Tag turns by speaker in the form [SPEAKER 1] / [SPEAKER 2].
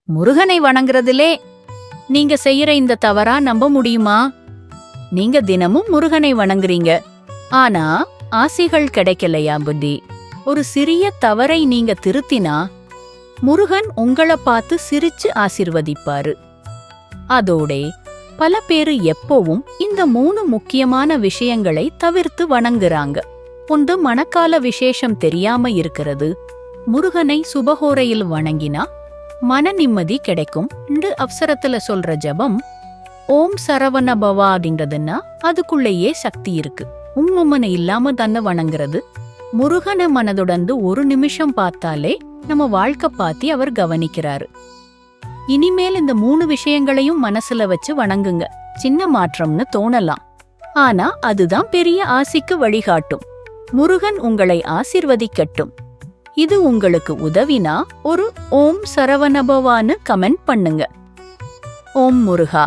[SPEAKER 1] முருகனை வணங்குறதிலே நீங்க செய்யற இந்த தவறா நம்ப முடியுமா? நீங்க தினமும் முருகனை வணங்குறீங்க, ஆனா ஆசிகள் கிடைக்கலையா புத்தி? ஒரு சிறிய தவறை நீங்க திருத்தினா முருகன் உங்கள பார்த்து சிரிச்சு ஆசிர்வதிப்பாரு. அதோடே பல பேரு எப்பவும் இந்த 3 முக்கியமான விஷயங்களை தவிர்த்து வணங்குறாங்க. ஒன்று, மணக்கால விசேஷம் தெரியாம இருக்கிறது. முருகனை சுபஹோரையில் வணங்கினா மன நிம்மதி கிடைக்கும். அவசரத்துல சொல்ற ஜபம் ஓம் சரவண பவா அப்படின்றதுன்னா அதுக்குள்ளேயே சக்தி இருக்கு. உம்மனை இல்லாம தன்னை வணங்குறது. முருகனை மனதுடந்து ஒரு நிமிஷம் பார்த்தாலே நம்ம வாழ்க்கை பாத்தி அவர் கவனிக்கிறாரு. இனிமேல் இந்த 3 விஷயங்களையும் மனசுல வச்சு வணங்குங்க. சின்ன மாற்றம்னு தோணலாம், ஆனா அதுதான் பெரிய ஆசிக்கு வழிகாட்டும். முருகன் உங்களை ஆசிர்வதிக்கட்டும். இது உங்களுக்கு உதவினா ஒரு ஓம் சரவணபவான்னு கமெண்ட் பண்ணுங்க. ஓம் முருகா.